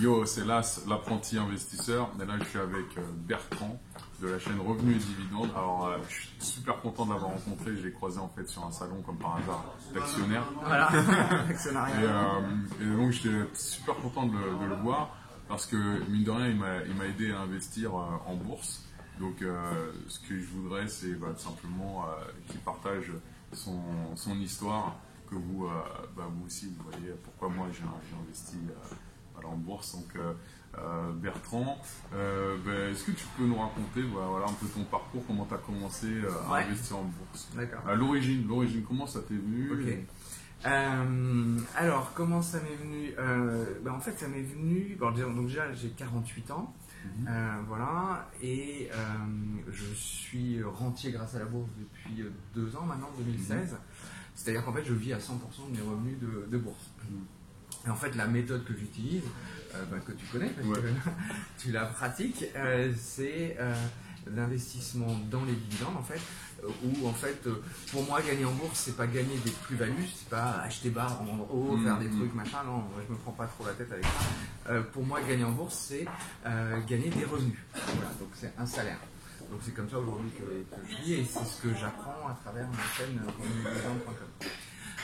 Yo, c'est là l'apprenti investisseur. Et là, je suis avec Bertrand de la chaîne Revenus et Dividendes. Alors, je suis super content de l'avoir rencontré. Je l'ai croisé en fait sur un salon comme par hasard d'actionnaires. Voilà, actionnariat. Et donc, j'étais super content de le voir parce que mine de rien, il m'a aidé à investir en bourse. Donc, ce que je voudrais, c'est simplement qu'il partage son histoire, que vous aussi, vous voyez pourquoi moi j'ai investi en bourse. Donc, Bertrand, est-ce que tu peux nous raconter un peu ton parcours, comment tu as commencé à investir en bourse? D'accord. L'origine, comment ça t'est venu? Ok. Alors, comment ça m'est venu? En fait, ça m'est venu. Bon, donc déjà, j'ai 48 ans. Voilà, et je suis rentier grâce à la bourse depuis 2 ans maintenant, 2016. C'est-à-dire qu'en fait, je vis à 100% de mes revenus de bourse. Et en fait, la méthode que j'utilise, que tu connais, parce que tu la pratiques, c'est l'investissement dans les dividendes, en fait, où en fait, pour moi, gagner en bourse, c'est pas gagner des plus-values, c'est pas acheter bas, revendre haut, faire des trucs, machin, non, je me prends pas trop la tête avec ça. Pour moi, gagner en bourse, c'est gagner des revenus. Voilà, donc c'est un salaire. Donc c'est comme ça aujourd'hui que je vis, et c'est ce que j'apprends à travers ma chaîne revenusdividendes.com.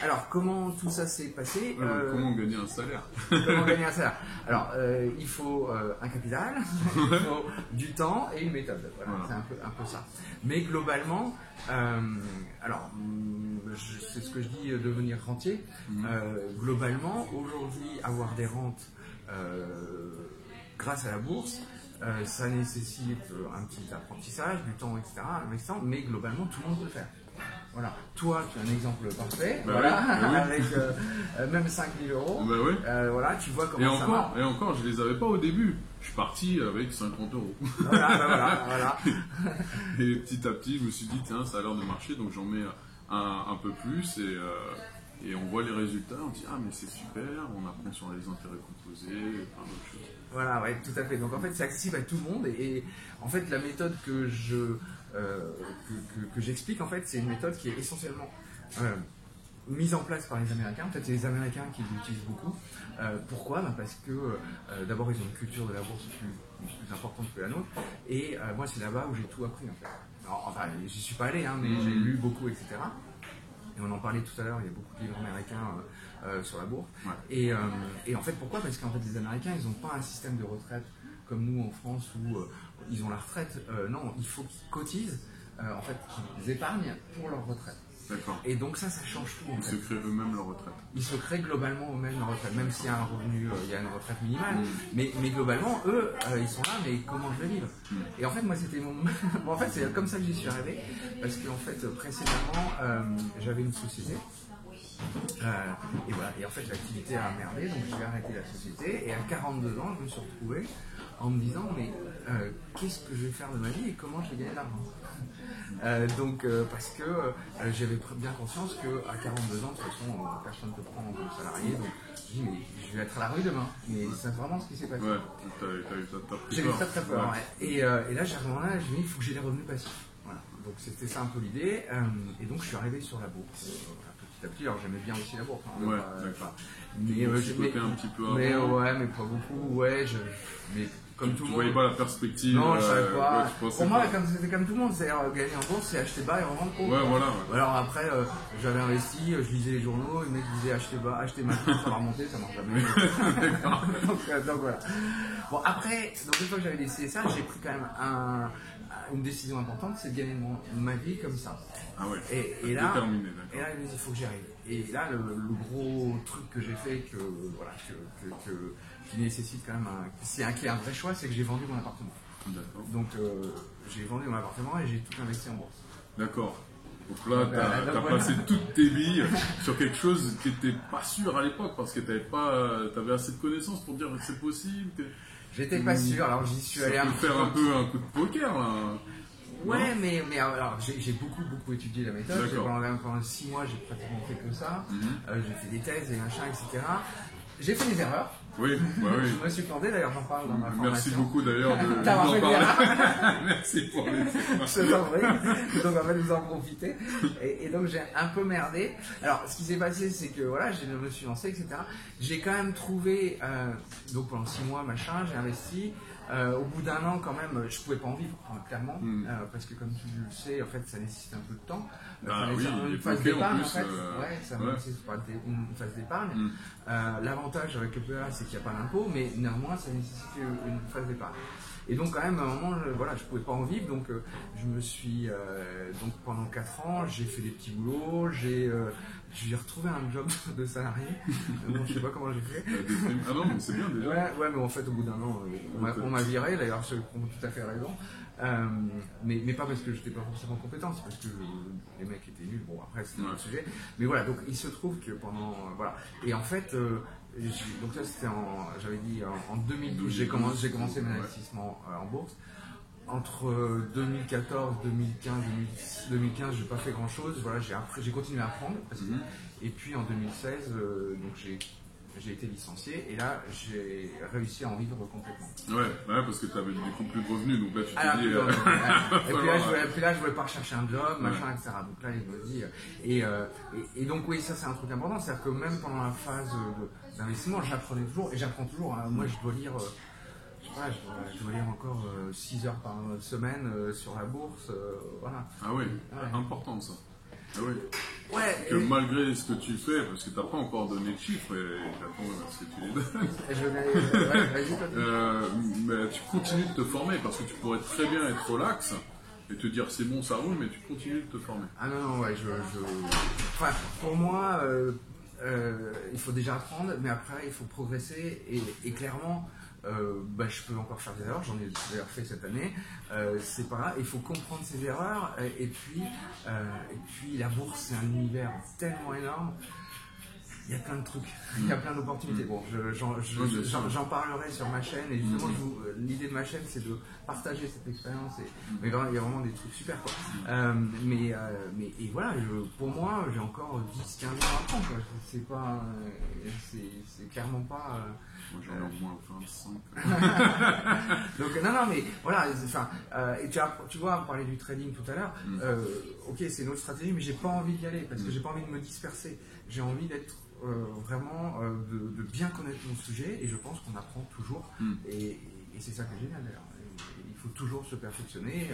Alors, comment tout ça s'est passé? Comment gagner un salaire? Comment gagner un salaire? Alors, il faut un capital, il faut du temps et une méthode. Voilà. C'est un peu ça. Mais globalement, c'est ce que je dis, devenir rentier. Globalement, aujourd'hui, avoir des rentes grâce à la bourse, ça nécessite un petit apprentissage, du temps, etc. Mais globalement, tout le monde peut le faire. Voilà. Toi, tu as un exemple parfait, avec même 5 000 euros. Voilà, tu vois comment ça marche. Et encore, je les avais pas au début. Je suis parti avec 50 euros. Voilà. Et petit à petit, je me suis dit, tiens, ça a l'air de marcher, donc j'en mets un peu plus et on voit les résultats. On dit, ah, mais c'est super, on apprend sur les intérêts composés, plein d'autres choses. Voilà, ouais, tout à fait. Donc en fait, c'est accessible à tout le monde et en fait, la méthode que j'explique, en fait, c'est une méthode qui est essentiellement mise en place par les Américains. En fait, c'est les Américains qui l'utilisent beaucoup. Pourquoi? Parce que d'abord, ils ont une culture de la bourse plus importante que la nôtre. Et moi, c'est là-bas où j'ai tout appris, en fait. Alors, enfin, j'y suis pas allé, mais j'ai lu beaucoup, etc. Et on en parlait tout à l'heure, il y a beaucoup de livres américains sur la bourse. Et en fait, pourquoi? Parce qu'en fait, les Américains, ils n'ont pas un système de retraite comme nous en France où ils ont la retraite. Non, il faut qu'ils cotisent, en fait, qu'ils épargnent pour leur retraite. D'accord. Et donc ça change tout. Ils se créent eux-mêmes leur retraite. Ils se créent globalement eux-mêmes leur retraite, même s'il y a un revenu, il y a une retraite minimale. Mais globalement, eux, ils sont là, mais comment je vais vivre? Et en fait, moi, c'était mon... en fait, c'est comme ça que j'y suis arrivé, parce qu'en fait, précédemment, j'avais une société. Et voilà, et en fait l'activité a merdé, donc j'ai arrêté la société et à 42 ans je me suis retrouvé en me disant mais qu'est-ce que je vais faire de ma vie et comment je vais gagner de l'argent. Parce que j'avais bien conscience qu'à 42 ans de toute façon personne ne te prend comme salarié, donc je dis mais je vais être à la rue demain, mais c'est vraiment ce qui s'est passé. J'ai eu très peur. Et là j'ai moment là, je me dis il faut que j'ai des revenus passifs. Voilà. Donc c'était ça un peu l'idée, et donc je suis arrivé sur la bourse. Alors j'aimais bien aussi la bourse. Mais un petit peu avant. Mais pas beaucoup. Mais comme tout le monde. Tu voyais pas la perspective. Non, je savais pas. Pour moi, c'était comme tout le monde. C'est-à-dire gagner en bourse, c'est acheter bas et revendre haut. Voilà. Alors après, j'avais investi, je lisais les journaux, les mecs disaient acheter bas, acheter maintenant, ça va remonter, ça marche jamais. donc voilà. Bon après, donc une fois que j'avais décidé ça, j'ai pris quand même une décision importante, c'est de gagner ma vie comme ça. Ah ouais. Et là, il faut que j'y arrive. Et là, le gros truc que j'ai fait, qui nécessite quand même qui est un vrai choix, c'est que j'ai vendu mon appartement. D'accord. Donc j'ai vendu mon appartement et j'ai tout investi en bourse. D'accord. Donc là, tu as passé toutes tes billes sur quelque chose qui n'était pas sûr à l'époque parce que tu avais assez de connaissances pour dire que c'est possible. J'étais pas sûr, alors j'y suis allé faire un peu un coup de poker là. Ouais, mais alors j'ai beaucoup étudié la méthode. Pendant 6 mois, j'ai pratiquement fait que ça. J'ai fait des thèses et machin, etc. j'ai fait des erreurs. Oui, bah oui. Je me suis planté, d'ailleurs j'en parle dans ma formation. Merci beaucoup d'ailleurs de nous T'as en fait parler. Merci pour les Je t'en prie. Donc on va nous en profiter. Et donc j'ai un peu merdé. Alors ce qui s'est passé, c'est que voilà, je me suis lancé, etc. J'ai quand même trouvé, donc pendant 6 mois, machin, j'ai investi. Au bout d'un an, quand même, je pouvais pas en vivre, clairement, parce que comme tu le sais, en fait, ça nécessite un peu de temps. Oui, une phase d'épargne, en fait. Ouais, ça nécessite une phase d'épargne. L'avantage avec le PEA, c'est qu'il n'y a pas d'impôt, mais néanmoins, ça nécessite une phase d'épargne. Et donc, quand même, à un moment, je pouvais pas en vivre, donc je me suis, donc pendant 4 ans, j'ai fait des petits boulots, j'ai retrouvé un job de salarié. Bon, je sais pas comment j'ai fait. Ah non, mais c'est bien déjà. Ouais, mais en fait, au bout d'un an, on m'a viré. D'ailleurs, je prends tout à fait raison. Mais pas parce que j'étais pas forcément compétent, c'est parce que les mecs étaient nuls. Bon, après, c'est un autre sujet. Mais voilà, donc il se trouve que pendant. Voilà. Et en fait, donc ça, c'était j'avais dit, en 2012, j'ai commencé mes investissements en bourse. Entre 2014, 2015, 2015, j'ai pas fait grand chose. Voilà, j'ai continué à apprendre. Et puis en 2016, donc j'ai été licencié et là j'ai réussi à en vivre complètement. Ouais, parce que tu avais du coup plus de revenus, donc là tu t'es dit. Et puis là je voulais pas rechercher un job, machin, etc. Donc là il me dit. Et donc oui, ça c'est un truc important, c'est-à-dire que même pendant la phase d'investissement, j'apprenais toujours et j'apprends toujours. Moi je dois lire. Je dois lire encore 6 heures par semaine sur la bourse. Voilà. Ah oui, important ça. Ah oui. Ouais. Que malgré ce que tu fais, parce que tu n'as pas encore donné de chiffres, et j'attends à ce que tu les donnes. Mais tu continues de te former, parce que tu pourrais très bien être relax et te dire c'est bon, ça roule, mais tu continues de te former. Ah non, ouais, enfin, pour moi, il faut déjà apprendre, mais après il faut progresser et clairement. Je peux encore faire des erreurs, j'en ai d'ailleurs fait cette année, c'est pas grave, il faut comprendre ces erreurs et puis la bourse c'est un univers tellement énorme, il y a plein de trucs, il y a plein d'opportunités. Bon, j'en parlerai sur ma chaîne et justement l'idée de ma chaîne c'est de partager cette expérience mais il y a vraiment des trucs super quoi. Et voilà, pour moi j'ai encore 10-15 ans à apprendre quoi. C'est pas, c'est clairement pas. Moi j'en ai au moins 25. Donc non mais voilà, et tu vois, on parlait du trading tout à l'heure, ok c'est une autre stratégie mais j'ai pas envie d'y aller parce que j'ai pas envie de me disperser, j'ai envie d'être vraiment de bien connaître mon sujet et je pense qu'on apprend toujours et c'est ça qui est génial d'ailleurs. Il faut toujours se perfectionner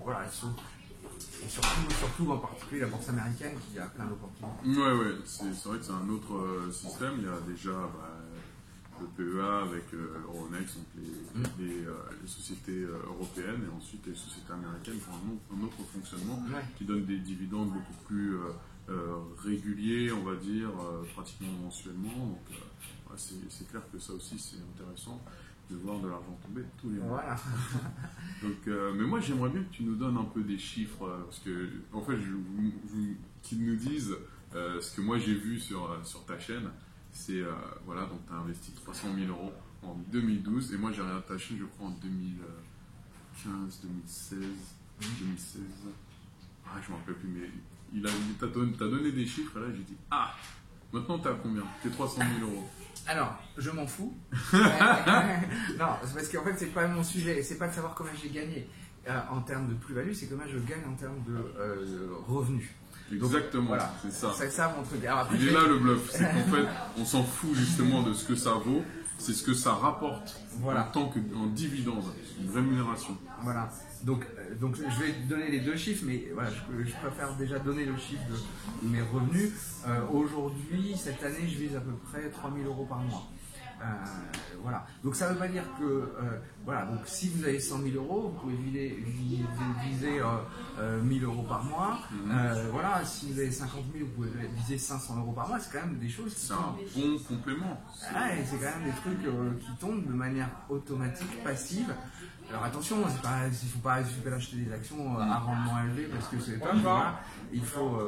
voilà, et surtout en particulier la bourse américaine qui a plein d'opportunités. Ouais, c'est vrai que c'est un autre système. Il y a déjà le PEA avec Euronext, donc les sociétés européennes, et ensuite les sociétés américaines qui ont un autre fonctionnement qui donne des dividendes beaucoup plus réguliers, on va dire, pratiquement mensuellement. Donc c'est clair que ça aussi c'est intéressant de voir de l'argent tomber tous les mois. Voilà. Donc, mais moi j'aimerais bien que tu nous donnes un peu des chiffres, parce que en fait qu'ils nous disent ce que moi j'ai vu sur ta chaîne, c'est voilà, donc tu as investi 300 000 euros en 2012 et moi j'ai rien attaché je crois en 2015, 2016, 2016. Ah, je ne me rappelle plus, mais t'as donné des chiffres et là j'ai dit maintenant t'es à combien? T'es 300 000 euros. Alors, je m'en fous. Non, c'est parce qu'en fait, c'est pas mon sujet. C'est pas de savoir combien j'ai gagné en termes de plus-value, c'est combien je gagne en termes de revenus. Exactement, voilà, c'est ça. C'est ça mon truc. Alors, après, il est là le bluff, c'est qu'en fait, on s'en fout justement de ce que ça vaut, c'est ce que ça rapporte en tant qu'en dividende, une rémunération. Voilà. Donc je vais donner les deux chiffres, mais voilà, je préfère déjà donner le chiffre de mes revenus. Aujourd'hui, cette année, je vise à peu près 3 000 euros par mois. Voilà. Donc ça ne veut pas dire que voilà. Donc si vous avez 100 000 euros, vous pouvez viser 1 000 euros par mois. Voilà. Si vous avez 50 000, vous pouvez viser 500 euros par mois. C'est quand même des choses. C'est un bon complément. C'est quand même des trucs qui tombent de manière automatique, passive. Alors attention, il ne faut pas acheter des actions à rendement élevé parce que c'est pas voilà. Il faut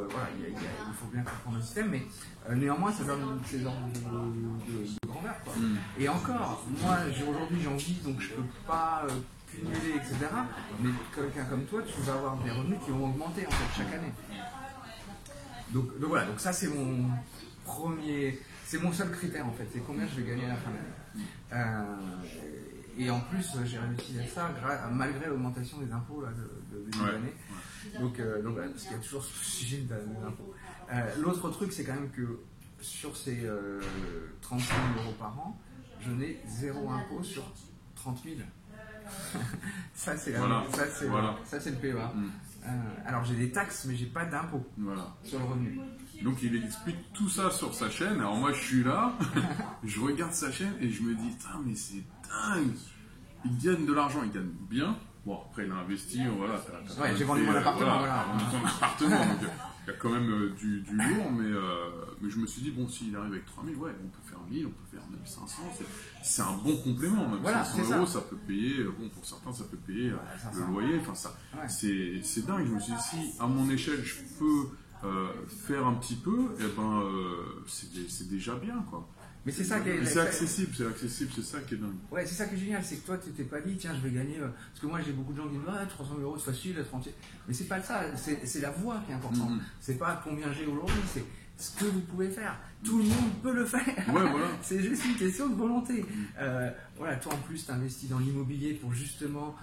bien comprendre le système, mais néanmoins ça donne ces ordres de grandeur quoi. Et encore, moi aujourd'hui j'en vis donc je peux pas cumuler etc. Mais quelqu'un comme toi, tu vas avoir des revenus qui vont augmenter en fait chaque année. Donc voilà, donc ça c'est mon premier. c'est mon seul critère en fait, c'est combien je vais gagner à la fin de l'année. Et en plus, j'ai réussi à ça malgré l'augmentation des impôts là, de début d'année. Donc voilà, parce qu'il y a toujours ce sujet des impôts. L'autre truc, c'est quand même que sur ces 35 000 € par an, je n'ai 0 impôt sur 30 000. Ça, c'est le PEA. Alors, j'ai des taxes, mais j'ai pas d'impôt sur le revenu. Donc, il explique tout ça sur sa chaîne. Alors, moi, je suis là, je regarde sa chaîne et je me dis, putain, mais c'est dingue. Il gagne de l'argent, il gagne bien. Bon, après, il a investi, voilà. J'ai vendu mon appartement, voilà. Vendu ton appartement, donc il y a quand même du lourd, mais je me suis dit, bon, s'il arrive avec 3 000, ouais, on peut faire 1 000, on peut faire 9 500. C'est un bon complément, même 500 €, ça peut payer, bon, pour certains, ça peut payer le loyer. Enfin, ça, c'est dingue. Je me suis dit, si à mon échelle, je peux faire un petit peu, et ben, c'est déjà bien, quoi. Mais c'est ça qui est. C'est accessible, c'est ça qui est dingue. Ouais, c'est ça qui est génial, c'est que toi, tu t'es pas dit, tiens, je vais gagner. Parce que moi, j'ai beaucoup de gens qui me disent, 300 € c'est facile, être entier. Mais c'est pas ça, c'est la voie qui est importante. C'est pas combien j'ai aujourd'hui, c'est ce que vous pouvez faire. Tout le monde peut le faire. Ouais, voilà. C'est juste une question de volonté. Voilà, toi, en plus, tu investis dans l'immobilier pour justement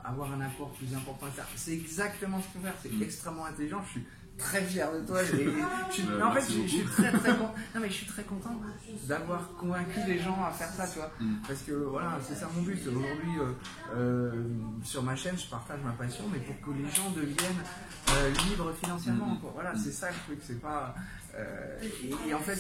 avoir un apport plus important. C'est exactement ce qu'il faut faire. C'est extrêmement intelligent. Je suis très fier de toi. En fait, je suis très content. Non, mais je suis très content d'avoir convaincu les gens à faire ça, tu vois. Parce que voilà, c'est ça mon but. Aujourd'hui, sur ma chaîne, je partage ma passion, mais pour que les gens deviennent libres financièrement. Voilà, c'est ça le truc. C'est pas. Et en fait,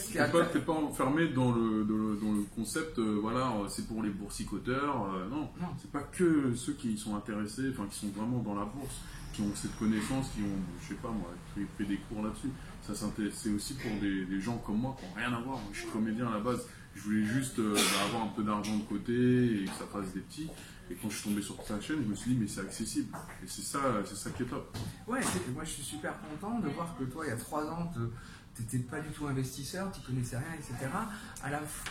t'es pas enfermé dans le concept. Voilà, c'est pour les boursicoteurs. Non, c'est pas que ceux qui sont intéressés, enfin qui sont vraiment dans la bourse, qui ont cette connaissance, qui ont, je sais pas moi, fait des cours là-dessus. Ça c'est aussi pour des gens comme moi qui n'ont rien à voir. Moi, je suis comédien à la base. Je voulais juste avoir un peu d'argent de côté et que ça fasse des petits. Et quand je suis tombé sur ta chaîne, je me suis dit, mais c'est accessible. Et c'est ça qui est top. Ouais, moi je suis super content de voir que toi, il y a 3 ans, tu n'étais pas du tout investisseur, tu connaissais rien, etc.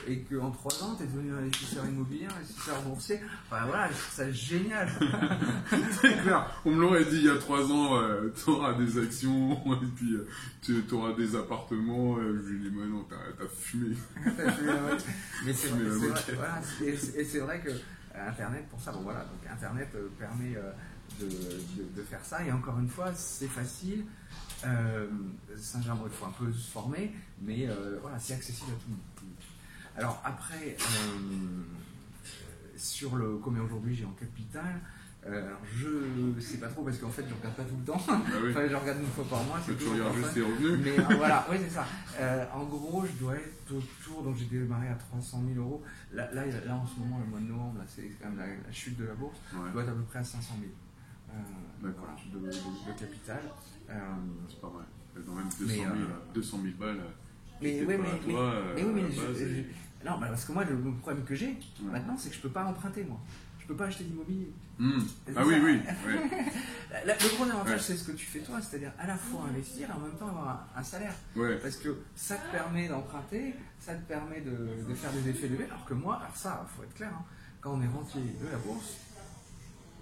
Et qu'en 3 ans, tu es devenu investisseur immobilier, investisseur boursier. Enfin voilà, je trouve ça génial. C'est clair. On me l'aurait dit il y a 3 ans, tu auras des actions, et puis tu auras des appartements. Je lui ai dit, mais non, t'as fumé. Mais c'est vrai, voilà. Et c'est vrai que Internet, pour ça, bon voilà, donc Internet permet de faire ça. Et encore une fois, c'est facile. Saint-Germain, il faut un peu se former, mais voilà, c'est accessible à tout le monde. Alors après, sur combien aujourd'hui j'ai en capital, je sais pas trop parce qu'en fait je regarde pas tout le temps. Enfin, je regarde une fois par mois. Tu regardes juste tes revenus. Mais voilà, oui c'est ça. En gros, je dois être autour, donc j'ai démarré à 300 000 €. Là en ce moment, le mois de novembre, là, c'est quand même la chute de la bourse. Je dois être à peu près à 500 000 voilà, de capital. C'est pas mal. Dans même 200 000 balles. Mais non, parce que moi, le problème que j'ai maintenant, c'est que je peux pas emprunter, moi. Je peux pas acheter d'immobilier. Ah oui. Le gros avantage, c'est ce que tu fais toi, c'est-à-dire à la fois investir et en même temps avoir un salaire. Parce que ça te permet d'emprunter, ça te permet de faire des effets de levier, alors que moi, ça, il faut être clair, quand on est rentier de la bourse,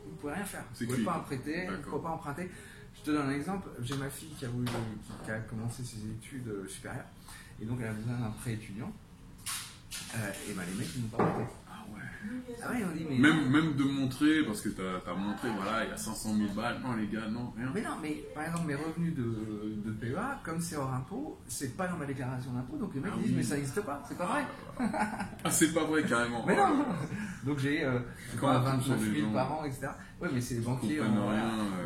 vous ne pouvez rien faire. Vous ne pouvez pas emprunter. Je te donne un exemple. J'ai ma fille qui a commencé ses études supérieures et donc elle a besoin d'un prêt étudiant. Et ben les mecs ils n'ont pas prêté. Ah ouais, on dit mais même de montrer, parce que t'as montré, voilà, il y a 500 000 balles. Non les gars, non, rien. Mais non, mais par exemple mes revenus de PEA, comme c'est hors impôt, c'est pas dans ma déclaration d'impôt, donc les mecs disent mais ça n'existe pas, c'est pas vrai. Ah c'est pas vrai carrément. Mais non. Donc j'ai 29 000 par an, etc. Ouais, mais c'est les banquiers.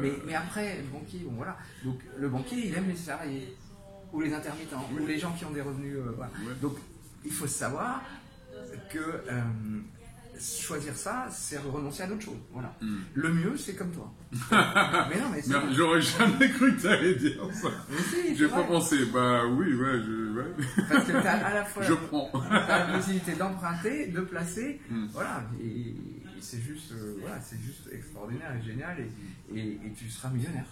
Mais après, le banquier, bon voilà. Donc le banquier, il aime les salariés, ou les intermittents, ou les gens qui ont des revenus. Voilà. Donc il faut savoir que choisir ça, c'est renoncer à d'autres choses. Voilà. Le mieux, c'est comme toi. Mais non, mais j'aurais jamais cru que tu allais dire ça. Si, j'ai pas pensé. Bah oui, Parce que tu as à la fois la possibilité d'emprunter, de placer, voilà. Et c'est juste, c'est juste extraordinaire et génial. Et tu seras millionnaire.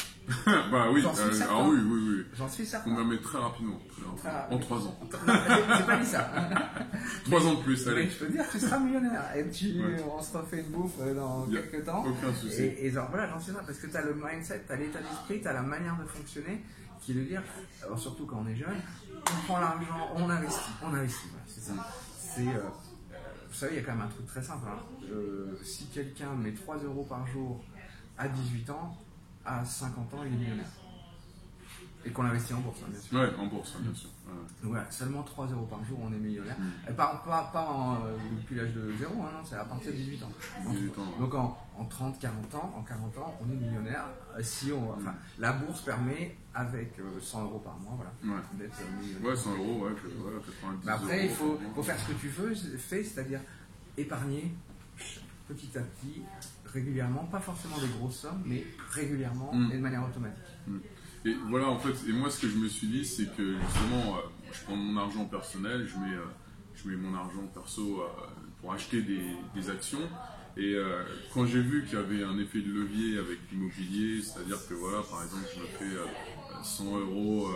Bah oui. Oui. J'en suis certain. On va mettre très rapidement. En 3 ans. J'ai pas dit ça. 3 ans de plus, allez. Mais je peux te dire que tu seras millionnaire. Et on se refait une bouffe dans quelques temps. Aucun souci. Et genre, voilà, j'en suis certain. Parce que tu as le mindset, tu as l'état d'esprit, tu as la manière de fonctionner qui est de dire, alors surtout quand on est jeune, on prend l'argent, on investit, voilà, c'est ça. Vous savez, il y a quand même un truc très simple. Hein. Si quelqu'un met 3 euros par jour à 18 ans, à 50 ans, il est millionnaire. Et qu'on investit en bourse, hein, bien sûr. Ouais, en bourse, bien sûr. Ouais. Donc voilà, seulement 3 euros par jour, on est millionnaire. Et pas depuis l'âge de 0, hein, non, c'est à partir de 18 ans. 18 ans. Donc en 30, 40 ans, on est millionnaire. Enfin, la bourse permet, avec 100 euros par mois, voilà, d'être millionnaire. Ouais, 100 euros, ouais, 90 Mais après, il euros, faut faire ce que tu fais, c'est-à-dire épargner petit à petit, régulièrement, pas forcément des grosses sommes, mais régulièrement et de manière automatique. Et voilà, en fait, et moi ce que je me suis dit, c'est que justement, je prends mon argent personnel, je mets mon argent perso pour acheter des actions. Et quand j'ai vu qu'il y avait un effet de levier avec l'immobilier, c'est-à-dire que voilà, par exemple, je me fais 100 euros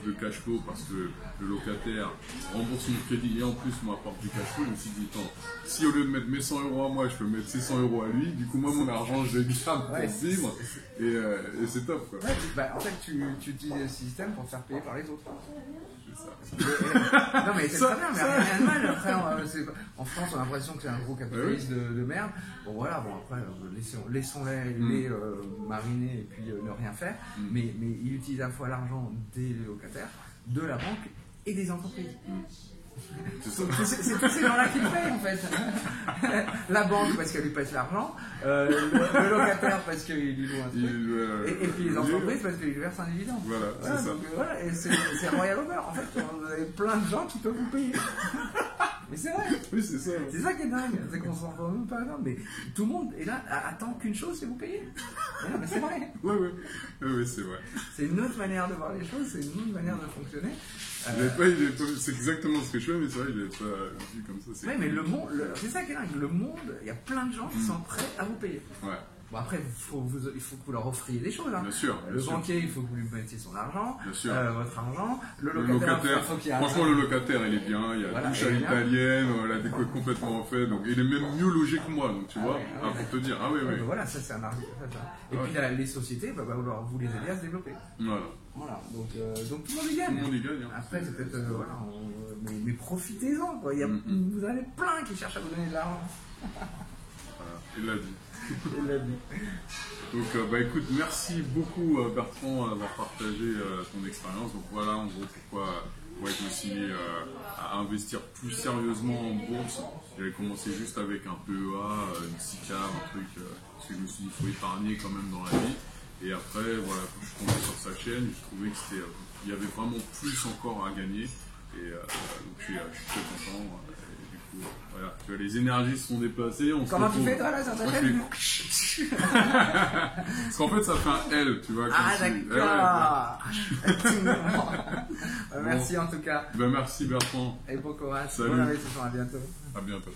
de cash flow parce que le locataire rembourse mon crédit et en plus m'apporte du cash flow, je me suis dit, attends, si au lieu de mettre mes 100 euros à moi, je peux mettre ces 100 euros à lui, du coup, moi, mon argent, je le garde pour vivre et c'est top, quoi. Ouais, en fait, tu utilises le système pour te faire payer par les autres. C'est ça. Non, mais c'est très bien, mais rien de mal. Après, en France, on a l'impression que c'est un gros capitaliste de merde. Bon, voilà, après, laissons-les mariner et puis ne rien faire. Mais ils utilisent à la fois l'argent des locataires, de la banque et des entreprises. C'est tous ces gens-là qui le payent en fait. La banque parce qu'elle lui passe l'argent, le locataire parce qu'il lui loue un truc, et puis les entreprises parce qu'ils lui versent un dividende. Voilà, c'est ça. Donc, voilà, et c'est Royal Over. En fait, vous avez plein de gens qui peuvent vous payer. Mais c'est vrai. Oui, c'est ça. C'est ça qui est dingue. C'est qu'on s'en rend même pas compte. Mais tout le monde est là, attend qu'une chose, c'est vous payer. Mais c'est vrai. Oui, c'est vrai. C'est une autre manière de voir les choses, c'est une autre manière de fonctionner. C'est exactement ce que je fais, mais c'est vrai, je l'ai pas vu comme ça. Oui, mais le monde, c'est ça qui est dingue. Le monde, il y a plein de gens qui sont prêts à vous payer. Ouais. Bon, après, il faut que vous leur offriez des choses. Hein. Bien sûr. Le banquier, il faut que vous lui mettiez son argent, votre argent. Le locataire, faut qu'il y ait franchement, le locataire, il est bien. Il y a douche à l'italienne, la déco est complètement fait. Donc, il est même mieux logé que moi. Donc, tu vois, pour te dire. Ah oui. Voilà, ça, c'est un argument. Et puis, les sociétés, vous les aider à se développer. Voilà. Donc tout le monde y gagne. Tout le monde y gagne. Après, c'est peut-être. Mais profitez-en. Quoi. Vous en avez plein qui cherchent à vous donner de l'argent. Voilà, il l'a dit. Donc, écoute, merci beaucoup Bertrand d'avoir partagé ton expérience. Donc voilà, en gros, pourquoi je me suis mis à investir plus sérieusement en bourse. J'avais commencé juste avec un PEA, une SICAV, un truc, parce que je me suis dit, il faut épargner quand même dans la vie. Et après, voilà, quand je suis tombé sur sa chaîne, je trouvais qu'il y avait vraiment plus encore à gagner. Et donc, je suis très content. Voilà, tu vois, les énergies se sont déplacées. Comment tu fais toi là sur ta chaîne? Parce qu'en fait ça fait un L, tu vois. D'accord. Merci en tout cas. Merci Bertrand. Et bon courage. Salut. Bonne investissement, à bientôt. À bientôt.